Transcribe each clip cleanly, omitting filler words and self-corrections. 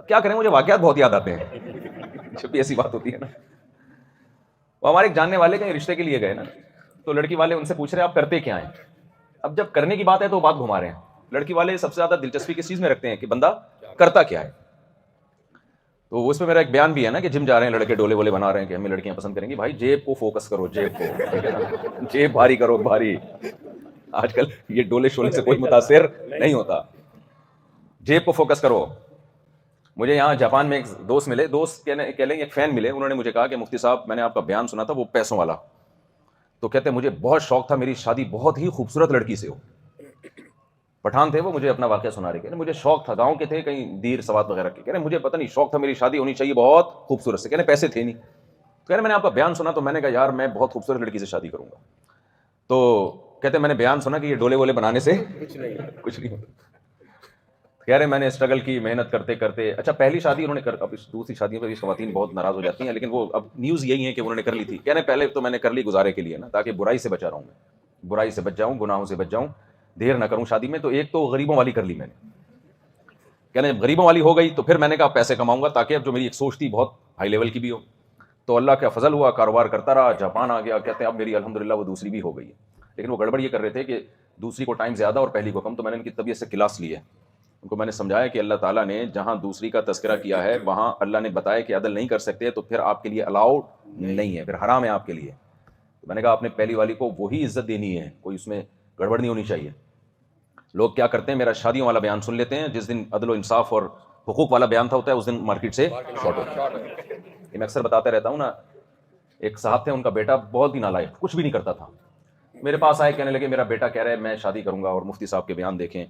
کیا کریں, مجھے واقعات بہت یاد آتے ہیں جب بھی ایسی بات ہوتی ہے نا. وہ ہمارے ایک جاننے والے کہیں رشتے کے لیے گئے نا, تو لڑکی والے ان سے پوچھ رہے ہیں آپ کرتے کیا ہیں. اب جب کرنے کی بات ہے تو بات گھما رہے ہیں. لڑکی والے سب سے زیادہ دلچسپی کس چیز میں رکھتے ہیں کہ بندہ کرتا کیا ہے. تو اس میں میرا ایک بیان بھی ہے نا کہ جم جا رہے ہیں لڑکے, ڈولے وولے بنا رہے ہیں کہ ہمیں لڑکیاں پسند کریں گی. بھائی جیب کو فوکس کرو, جیب کو, ٹھیک ہے نا, جیب بھاری کرو, بھاری. آج کل یہ ڈولے شولے سے کوئی متاثر نہیں ہوتا, جیب کو فوکس کرو. مجھے یہاں جاپان میں ایک دوست ملے, دوست کہہ لیں ایک فین ملے, انہوں نے مجھے کہا کہ مفتی صاحب میں نے آپ کا بیان سنا تھا وہ پیسوں والا, تو کہتے مجھے بہت شوق تھا میری شادی بہت ہی خوبصورت لڑکی سے ہو. پٹھان تھے وہ, مجھے اپنا واقعہ سنا رہے, کہ مجھے شوق تھا, گاؤں کے تھے کہیں دیر سوات وغیرہ کے, کہہ رہے مجھے پتہ نہیں شوق تھا میری شادی ہونی چاہیے بہت خوبصورت سے, کہہ رہے پیسے تھے نہیں. کہہ رہے میں نے آپ کا بیان سنا تو میں نے کہا یار میں بہت خوبصورت لڑکی سے شادی کروں گا. تو کہتے میں نے بیان سنا کہ یہ ڈولے وولے بنانے سے کچھ نہیں ہوتا. کہہ رہے میں نے اسٹرگل کی, محنت کرتے کرتے, اچھا پہلی شادی انہوں نے کر, اب دوسری شادیوں پہ بھی خواتین بہت ناراض ہو جاتی ہیں, لیکن وہ اب نیوز یہی ہے کہ انہوں نے کر لی تھی. کہہ رہے پہلے تو میں نے کر لی گزارے کے لیے نا, تاکہ برائی سے بچا رہوں, میں برائی سے بچ جاؤں, گناہوں سے بچ جاؤں, دیر نہ کروں شادی میں. تو ایک تو غریبوں والی کر لی میں نے. کہہ رہے غریبوں والی ہو گئی تو پھر میں نے کہا پیسے کماؤں گا, تاکہ اب جو میری ایک سوچ تھی بہت ہائی لیول کی بھی ہو. تو اللہ کا فضل ہوا, کاروبار کرتا رہا, جاپان آ گیا. کہتے ہیں اب میری الحمدللہ وہ دوسری بھی ہو گئی ہے. لیکن وہ گڑبڑ یہ کر رہے تھے کہ دوسری کو ٹائم زیادہ اور پہلی کو کم. تو میں نے ان کی طبیعت سے کلاس لی ہے, ان کو میں نے سمجھایا کہ اللہ تعالیٰ نے جہاں دوسری کا تذکرہ کیا ہے وہاں اللہ نے بتایا کہ عدل نہیں کر سکتے, تو پھر آپ کے لیے الاؤڈ نہیں ہے, پھر حرام ہے آپ کے لیے. تو میں نے کہا آپ نے پہلی والی کو وہی عزت دینی ہے, کوئی اس میں گڑبڑ نہیں ہونی چاہیے. لوگ کیا کرتے ہیں, میرا شادیوں والا بیان سن لیتے ہیں, جس دن عدل و انصاف اور حقوق والا بیان تھا ہوتا ہے اس دن مارکیٹ سے شارٹ ہوتا ہے. یہ میں اکثر بتاتا رہتا ہوں نا. ایک صاحب تھے, ان کا بیٹا بہت ہی نالائق, کچھ بھی نہیں کرتا تھا. میرے پاس آئے, کہنے لگے میرا بیٹا کہہ رہا ہے میں شادی کروں گا اور مفتی صاحب کے بیان دیکھیں.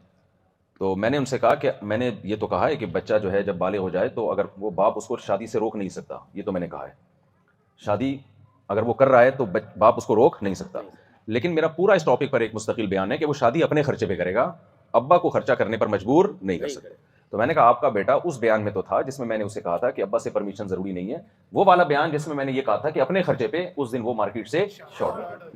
تو میں نے ان سے کہا کہ میں نے یہ تو کہا ہے کہ بچہ جو ہے جب بالغ ہو جائے تو اگر وہ باپ اس کو شادی سے روک نہیں سکتا, یہ تو میں نے کہا ہے, شادی اگر وہ کر رہا ہے تو باپ اس کو روک نہیں سکتا. لیکن میرا پورا اس ٹاپک پر ایک مستقل بیان ہے کہ وہ شادی اپنے خرچے پہ کرے گا, ابا کو خرچہ کرنے پر مجبور نہیں کر سکتے. تو میں نے کہا آپ کا بیٹا اس بیان میں تو تھا جس میں میں نے اسے کہا تھا کہ ابا سے پرمیشن ضروری نہیں ہے, وہ والا بیان جس میں میں نے یہ کہا تھا کہ اپنے خرچے پہ, اس دن وہ مارکیٹ سے شارٹ.